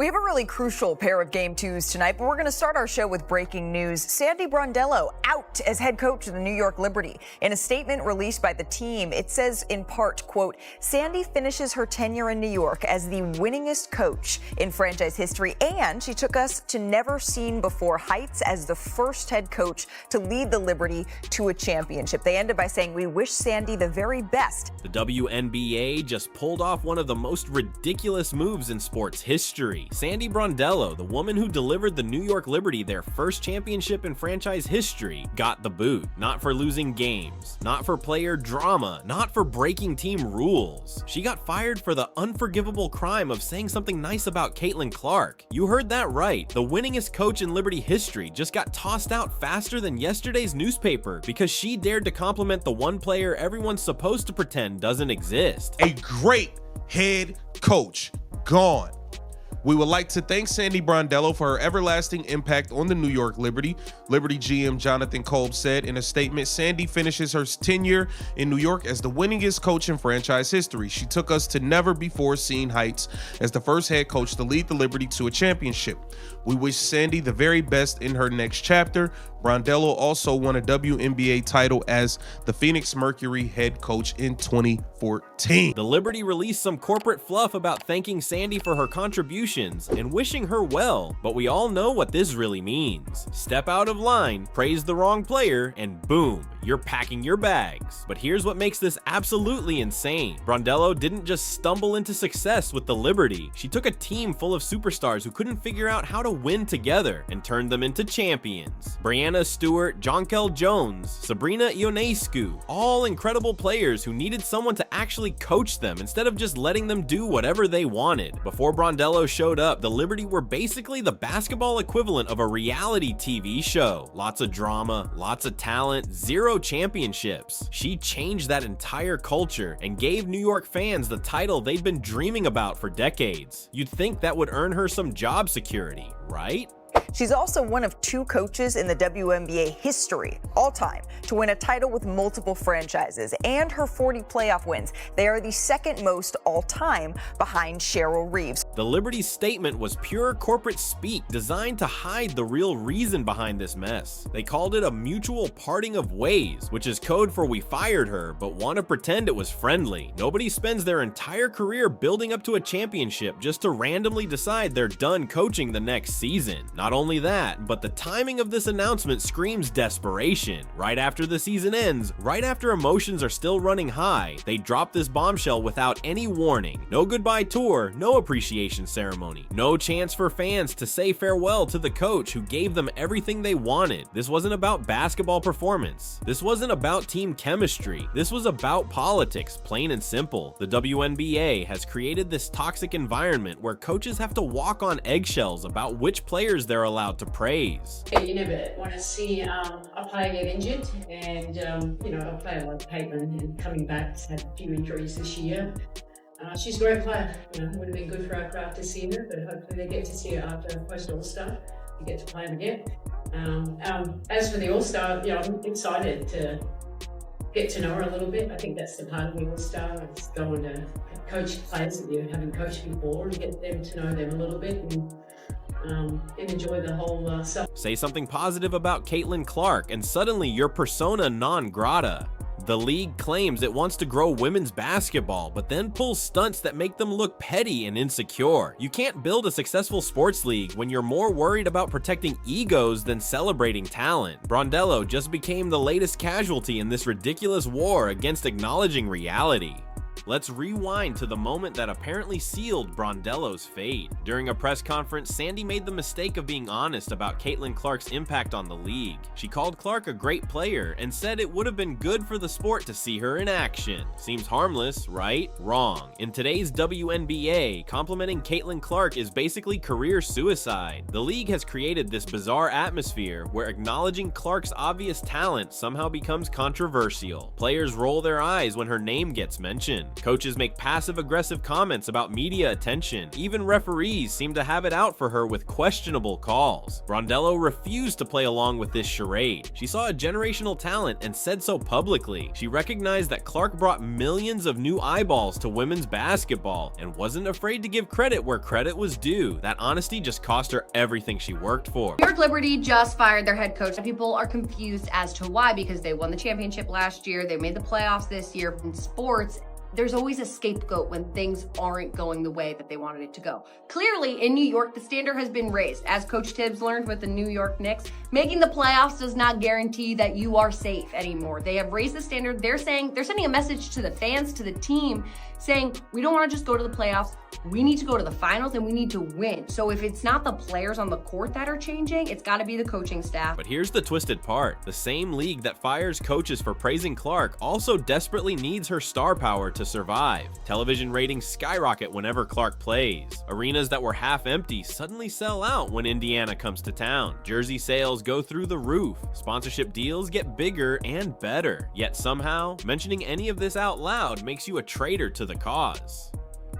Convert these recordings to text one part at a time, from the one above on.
We have a really crucial pair of game twos tonight, but we're going to start our show with breaking news. Sandy Brondello out as head coach of the New York Liberty. In a statement released by the team, it says in part, quote, Sandy finishes her tenure in New York as the winningest coach in franchise history, and she took us to never seen before heights as the first head coach to lead the Liberty to a championship. They ended by saying, we wish Sandy the very best. The WNBA just pulled off one of the most ridiculous moves in sports history. Sandy Brondello, the woman who delivered the New York Liberty their first championship in franchise history, got the boot. Not for losing games, not for player drama, not for breaking team rules. She got fired for the unforgivable crime of saying something nice about Caitlin Clark. You heard that right. The winningest coach in Liberty history just got tossed out faster than yesterday's newspaper because she dared to compliment the one player everyone's supposed to pretend doesn't exist. A great head coach gone. We would like to thank Sandy Brondello for her everlasting impact on the New York Liberty. Liberty GM Jonathan Kolb said in a statement, Sandy finishes her tenure in New York as the winningest coach in franchise history. She took us to never before seen heights as the first head coach to lead the Liberty to a championship. We wish Sandy the very best in her next chapter. Brondello also won a WNBA title as the Phoenix Mercury head coach in 2014. The Liberty released some corporate fluff about thanking Sandy for her contributions and wishing her well, but we all know what this really means. Step out of line, praise the wrong player, and boom, you're packing your bags. But here's what makes this absolutely insane. Brondello didn't just stumble into success with the Liberty. She took a team full of superstars who couldn't figure out how to win together and turned them into champions. Brianna Stewart, Jonquel Jones, Sabrina Ionescu, all incredible players who needed someone to actually coach them instead of just letting them do whatever they wanted. Before Brondello showed up, the Liberty were basically the basketball equivalent of a reality TV show. Lots of drama, lots of talent, zero championships. She changed that entire culture and gave New York fans the title they'd been dreaming about for decades. You'd think that would earn her some job security, right? She's also one of two coaches in the WNBA history, all time, to win a title with multiple franchises, and her 40 playoff wins. They are the second most all time behind Cheryl Reeves. The Liberty's statement was pure corporate speak designed to hide the real reason behind this mess. They called it a mutual parting of ways, which is code for we fired her, but want to pretend it was friendly. Nobody spends their entire career building up to a championship just to randomly decide they're done coaching the next season. Not only that, but the timing of this announcement screams desperation. Right after the season ends, right after emotions are still running high, they drop this bombshell without any warning. No goodbye tour, no appreciation ceremony, no chance for fans to say farewell to the coach who gave them everything they wanted. This wasn't about basketball performance. This wasn't about team chemistry. This was about politics, plain and simple. The WNBA has created this toxic environment where coaches have to walk on eggshells about which players they're allowed to praise. You never want to see a player get injured, and a player like Caitlin coming back has had a few injuries this year. She's a great player. It would have been good for our craft to see her, but hopefully they get to see her after post All-Star. We get to play them again. As for the All-Star, I'm excited to get to know her a little bit. I think that's the part of the All-Star. It's going to coach players that you haven't coached before and get them to know them a little bit and enjoy the whole stuff. Say something positive about Caitlin Clark and suddenly you're persona non grata. The league claims it wants to grow women's basketball, but then pulls stunts that make them look petty and insecure. You can't build a successful sports league when you're more worried about protecting egos than celebrating talent. Brondello just became the latest casualty in this ridiculous war against acknowledging reality. Let's rewind to the moment that apparently sealed Brondello's fate. During a press conference, Sandy made the mistake of being honest about Caitlin Clark's impact on the league. She called Clark a great player and said it would have been good for the sport to see her in action. Seems harmless, right? Wrong. In today's WNBA, complimenting Caitlin Clark is basically career suicide. The league has created this bizarre atmosphere where acknowledging Clark's obvious talent somehow becomes controversial. Players roll their eyes when her name gets mentioned. Coaches make passive-aggressive comments about media attention. Even referees seem to have it out for her with questionable calls. Brondello refused to play along with this charade. She saw a generational talent and said so publicly. She recognized that Clark brought millions of new eyeballs to women's basketball and wasn't afraid to give credit where credit was due. That honesty just cost her everything she worked for. New York Liberty just fired their head coach. People are confused as to why, because they won the championship last year, they made the playoffs this year. In sports, there's always a scapegoat when things aren't going the way that they wanted it to go. Clearly, in New York, the standard has been raised. As Coach Tibbs learned with the New York Knicks, making the playoffs does not guarantee that you are safe anymore. They have raised the standard. They're sending a message to the fans, to the team, saying, we don't want to just go to the playoffs. We need to go to the finals and we need to win. So if it's not the players on the court that are changing, it's got to be the coaching staff. But here's the twisted part. The same league that fires coaches for praising Clark also desperately needs her star power to survive. Television ratings skyrocket whenever Clark plays. Arenas that were half empty suddenly sell out when Indiana comes to town. Jersey sales go through the roof. Sponsorship deals get bigger and better. Yet somehow, mentioning any of this out loud makes you a traitor to the cause.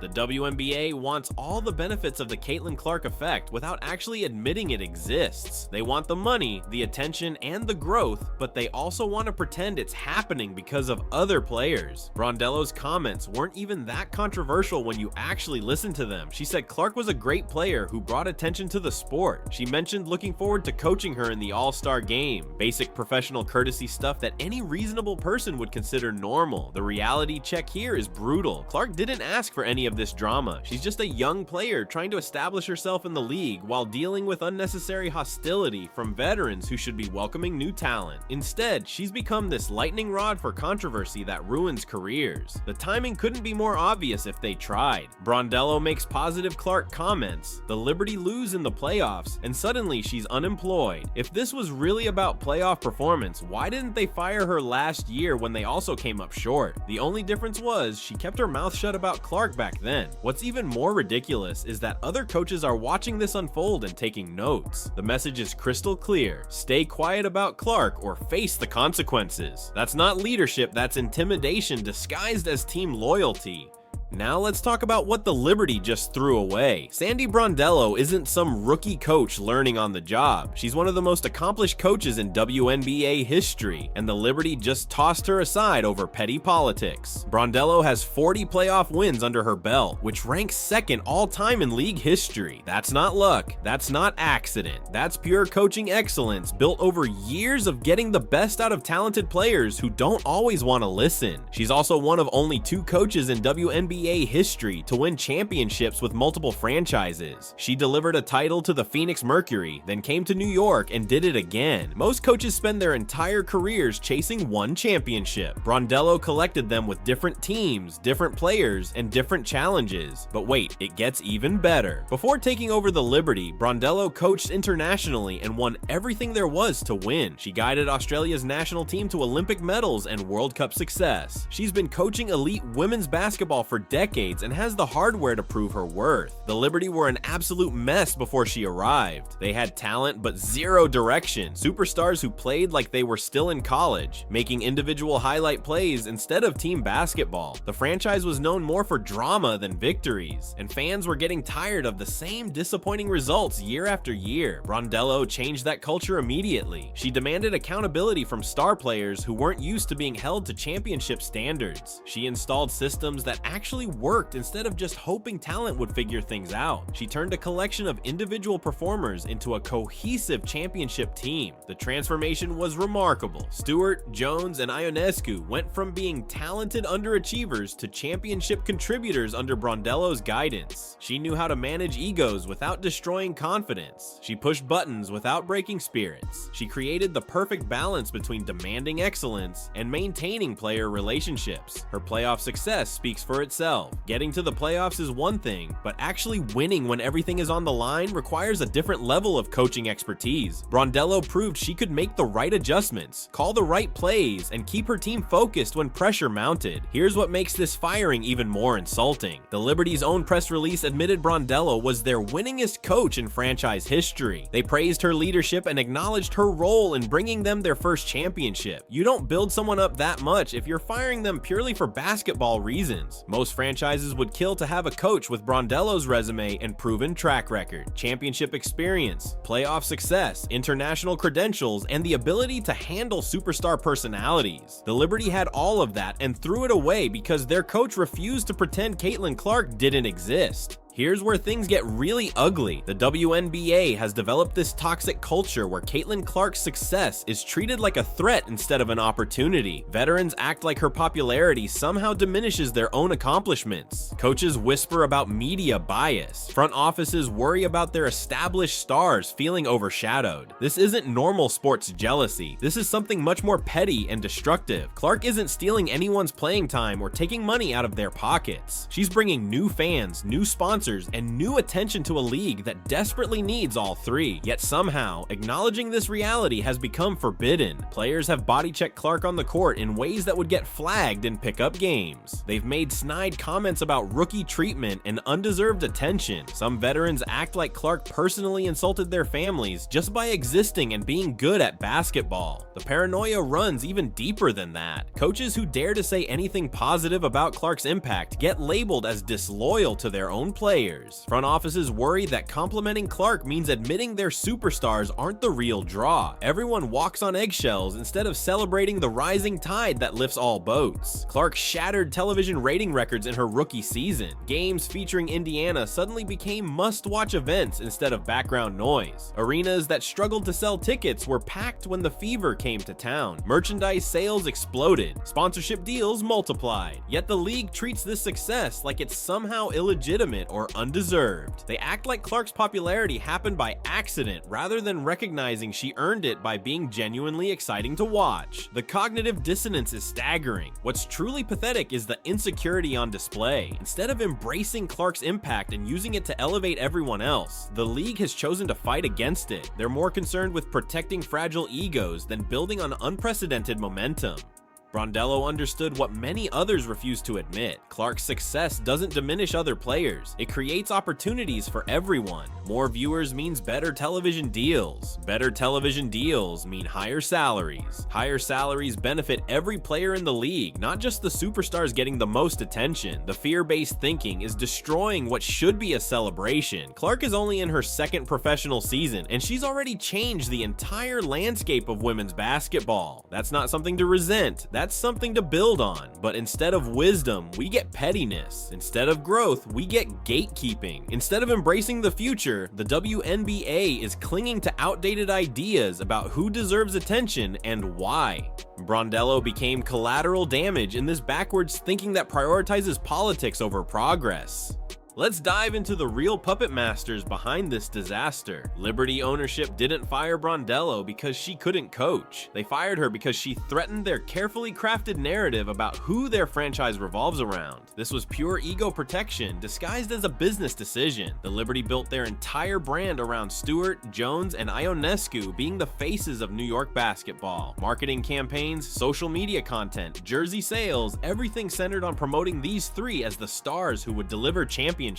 The WNBA wants all the benefits of the Caitlin Clark effect without actually admitting it exists. They want the money, the attention, and the growth, but they also want to pretend it's happening because of other players. Brondello's comments weren't even that controversial when you actually listen to them. She said Clark was a great player who brought attention to the sport. She mentioned looking forward to coaching her in the All-Star game. Basic professional courtesy stuff that any reasonable person would consider normal. The reality check here is brutal. Clark didn't ask for any of this drama. She's just a young player trying to establish herself in the league while dealing with unnecessary hostility from veterans who should be welcoming new talent. Instead, she's become this lightning rod for controversy that ruins careers. The timing couldn't be more obvious if they tried. Brondello makes positive Clark comments, the Liberty lose in the playoffs, and suddenly she's unemployed. If this was really about playoff performance, why didn't they fire her last year when they also came up short? The only difference was she kept her mouth shut about Clark back then. What's even more ridiculous is that other coaches are watching this unfold and taking notes. The message is crystal clear. Stay quiet about Clark or face the consequences. That's not leadership, that's intimidation disguised as team loyalty. Now let's talk about what the Liberty just threw away. Sandy Brondello isn't some rookie coach learning on the job. She's one of the most accomplished coaches in WNBA history, and the Liberty just tossed her aside over petty politics. Brondello has 40 playoff wins under her belt, which ranks second all-time in league history. That's not luck, that's not accident, that's pure coaching excellence built over years of getting the best out of talented players who don't always want to listen. She's also one of only 2 coaches in WNBA history to win championships with multiple franchises. She delivered a title to the Phoenix Mercury, then came to New York and did it again. Most coaches spend their entire careers chasing one championship. Brondello collected them with different teams, different players, and different challenges. But wait, it gets even better. Before taking over the Liberty, Brondello coached internationally and won everything there was to win. She guided Australia's national team to Olympic medals and World Cup success. She's been coaching elite women's basketball for decades and has the hardware to prove her worth. The Liberty were an absolute mess before she arrived. They had talent but zero direction, superstars who played like they were still in college, making individual highlight plays instead of team basketball. The franchise was known more for drama than victories, and fans were getting tired of the same disappointing results year after year. Brondello changed that culture immediately. She demanded accountability from star players who weren't used to being held to championship standards. She installed systems that actually worked instead of just hoping talent would figure things out. She turned a collection of individual performers into a cohesive championship team. The transformation was remarkable. Stewart, Jones, and Ionescu went from being talented underachievers to championship contributors under Brondello's guidance. She knew how to manage egos without destroying confidence. She pushed buttons without breaking spirits. She created the perfect balance between demanding excellence and maintaining player relationships. Her playoff success speaks for itself. yourself. Getting to the playoffs is one thing, but actually winning when everything is on the line requires a different level of coaching expertise. Brondello proved she could make the right adjustments, call the right plays, and keep her team focused when pressure mounted. Here's what makes this firing even more insulting. The Liberty's own press release admitted Brondello was their winningest coach in franchise history. They praised her leadership and acknowledged her role in bringing them their first championship. You don't build someone up that much if you're firing them purely for basketball reasons. Most franchises would kill to have a coach with Brondello's resume and proven track record, championship experience, playoff success, international credentials, and the ability to handle superstar personalities. The Liberty had all of that and threw it away because their coach refused to pretend Caitlin Clark didn't exist. Here's where things get really ugly. The WNBA has developed this toxic culture where Caitlin Clark's success is treated like a threat instead of an opportunity. Veterans act like her popularity somehow diminishes their own accomplishments. Coaches whisper about media bias. Front offices worry about their established stars feeling overshadowed. This isn't normal sports jealousy. This is something much more petty and destructive. Clark isn't stealing anyone's playing time or taking money out of their pockets. She's bringing new fans, new sponsors, and new attention to a league that desperately needs all three. Yet somehow, acknowledging this reality has become forbidden. Players have body-checked Clark on the court in ways that would get flagged in pickup games. They've made snide comments about rookie treatment and undeserved attention. Some veterans act like Clark personally insulted their families just by existing and being good at basketball. The paranoia runs even deeper than that. Coaches who dare to say anything positive about Clark's impact get labeled as disloyal to their own players. Front offices worry that complimenting Clark means admitting their superstars aren't the real draw. Everyone walks on eggshells instead of celebrating the rising tide that lifts all boats. Clark shattered television rating records in her rookie season. Games featuring Indiana suddenly became must-watch events instead of background noise. Arenas that struggled to sell tickets were packed when the Fever came to town. Merchandise sales exploded. Sponsorship deals multiplied. Yet the league treats this success like it's somehow illegitimate or undeserved. They act like Clark's popularity happened by accident rather than recognizing she earned it by being genuinely exciting to watch. The cognitive dissonance is staggering. What's truly pathetic is the insecurity on display. Instead of embracing Clark's impact and using it to elevate everyone else, the league has chosen to fight against it. They're more concerned with protecting fragile egos than building on unprecedented momentum. Brondello understood what many others refuse to admit. Clark's success doesn't diminish other players. It creates opportunities for everyone. More viewers means better television deals. Better television deals mean higher salaries. Higher salaries benefit every player in the league, not just the superstars getting the most attention. The fear-based thinking is destroying what should be a celebration. Clark is only in her second professional season, and she's already changed the entire landscape of women's basketball. That's not something to resent. That's something to build on. But instead of wisdom, we get pettiness. Instead of growth, we get gatekeeping. Instead of embracing the future, the WNBA is clinging to outdated ideas about who deserves attention and why. Brondello became collateral damage in this backwards thinking that prioritizes politics over progress. Let's dive into the real puppet masters behind this disaster. Liberty ownership didn't fire Brondello because she couldn't coach. They fired her because she threatened their carefully crafted narrative about who their franchise revolves around. This was pure ego protection disguised as a business decision. The Liberty built their entire brand around Stewart, Jones, and Ionescu being the faces of New York basketball. Marketing campaigns, social media content, jersey sales, everything centered on promoting these three as the stars who would deliver championships.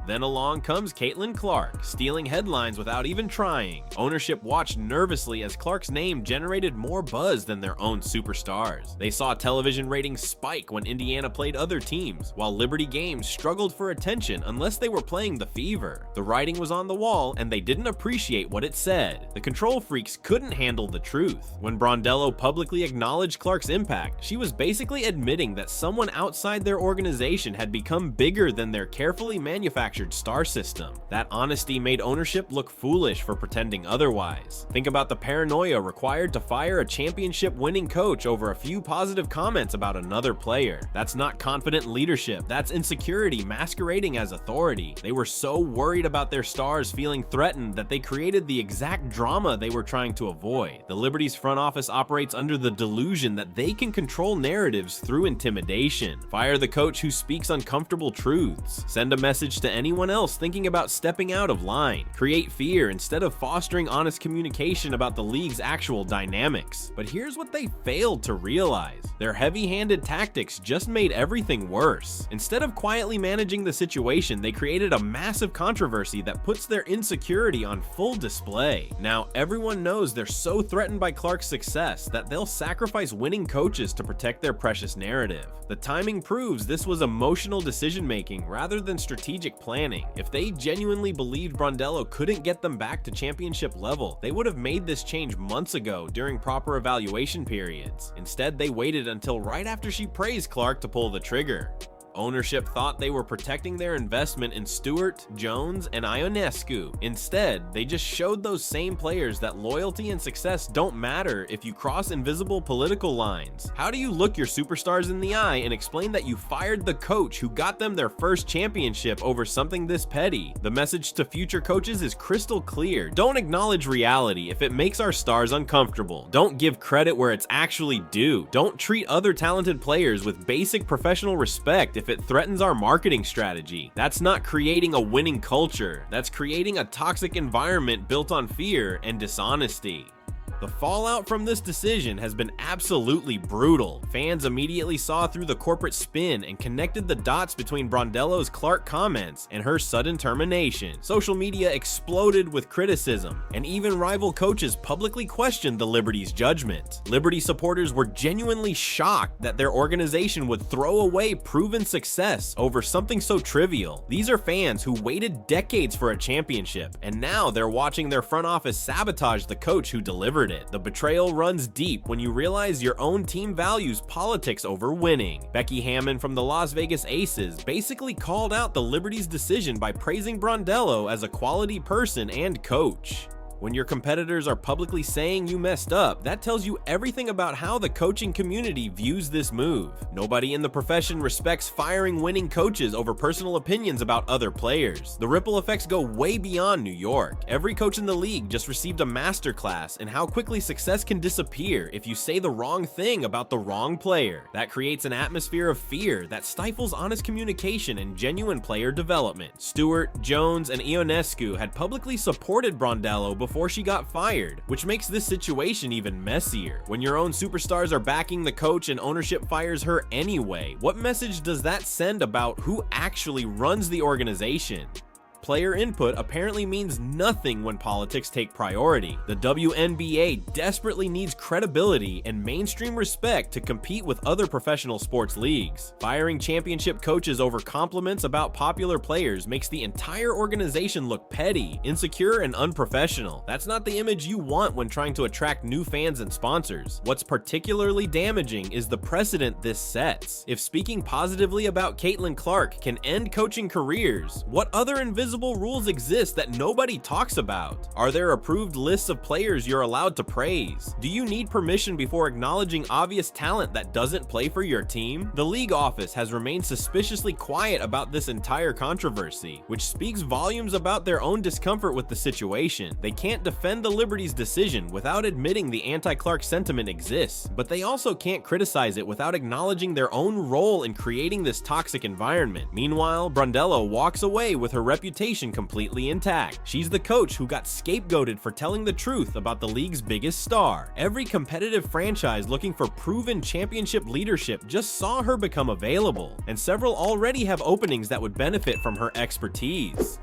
Then along comes Caitlin Clark, stealing headlines without even trying. Ownership watched nervously as Clark's name generated more buzz than their own superstars. They saw television ratings spike when Indiana played other teams, while Liberty games struggled for attention unless they were playing the Fever. The writing was on the wall and they didn't appreciate what it said. The control freaks couldn't handle the truth. When Brondello publicly acknowledged Clark's impact, she was basically admitting that someone outside their organization had become bigger than their carefully artificially manufactured star system. That honesty made ownership look foolish for pretending otherwise. Think about the paranoia required to fire a championship-winning coach over a few positive comments about another player. That's not confident leadership, that's insecurity masquerading as authority. They were so worried about their stars feeling threatened that they created the exact drama they were trying to avoid. The Liberty's front office operates under the delusion that they can control narratives through intimidation. Fire the coach who speaks uncomfortable truths. Send a message to anyone else thinking about stepping out of line. Create fear instead of fostering honest communication about the league's actual dynamics. But here's what they failed to realize. Their heavy-handed tactics just made everything worse. Instead of quietly managing the situation, they created a massive controversy that puts their insecurity on full display. Now, everyone knows they're so threatened by Clark's success that they'll sacrifice winning coaches to protect their precious narrative. The timing proves this was emotional decision-making rather than strategic planning. If they genuinely believed Brondello couldn't get them back to championship level, they would have made this change months ago during proper evaluation periods. Instead, they waited until right after she praised Clark to pull the trigger. Ownership thought they were protecting their investment in Stewart, Jones, and Ionescu. Instead, they just showed those same players that loyalty and success don't matter if you cross invisible political lines. How do you look your superstars in the eye and explain that you fired the coach who got them their first championship over something this petty? The message to future coaches is crystal clear. Don't acknowledge reality if it makes our stars uncomfortable. Don't give credit where it's actually due. Don't treat other talented players with basic professional respect if it threatens our marketing strategy. That's not creating a winning culture. That's creating a toxic environment built on fear and dishonesty. The fallout from this decision has been absolutely brutal. Fans immediately saw through the corporate spin and connected the dots between Brondello's Clark comments and her sudden termination. Social media exploded with criticism, and even rival coaches publicly questioned the Liberty's judgment. Liberty supporters were genuinely shocked that their organization would throw away proven success over something so trivial. These are fans who waited decades for a championship, and now they're watching their front office sabotage the coach who delivered it. The betrayal runs deep when you realize your own team values politics over winning. Becky Hammon from the Las Vegas Aces basically called out the Liberty's decision by praising Brondello as a quality person and coach. When your competitors are publicly saying you messed up, that tells you everything about how the coaching community views this move. Nobody in the profession respects firing winning coaches over personal opinions about other players. The ripple effects go way beyond New York. Every coach in the league just received a masterclass in how quickly success can disappear if you say the wrong thing about the wrong player. That creates an atmosphere of fear that stifles honest communication and genuine player development. Stewart, Jones, and Ionescu had publicly supported Brondello before she got fired, which makes this situation even messier. When your own superstars are backing the coach and ownership fires her anyway, what message does that send about who actually runs the organization? Player input apparently means nothing when politics take priority. The WNBA desperately needs credibility and mainstream respect to compete with other professional sports leagues. Firing championship coaches over compliments about popular players makes the entire organization look petty, insecure, and unprofessional. That's not the image you want when trying to attract new fans and sponsors. What's particularly damaging is the precedent this sets. If speaking positively about Caitlin Clark can end coaching careers, what other invisible rules exist that nobody talks about? Are there approved lists of players you're allowed to praise? Do you need permission before acknowledging obvious talent that doesn't play for your team? The league office has remained suspiciously quiet about this entire controversy, which speaks volumes about their own discomfort with the situation. They can't defend the Liberty's decision without admitting the anti-Clark sentiment exists, but they also can't criticize it without acknowledging their own role in creating this toxic environment. Meanwhile, Brondello walks away with her reputation completely intact. She's the coach who got scapegoated for telling the truth about the league's biggest star. Every competitive franchise looking for proven championship leadership just saw her become available, and several already have openings that would benefit from her expertise.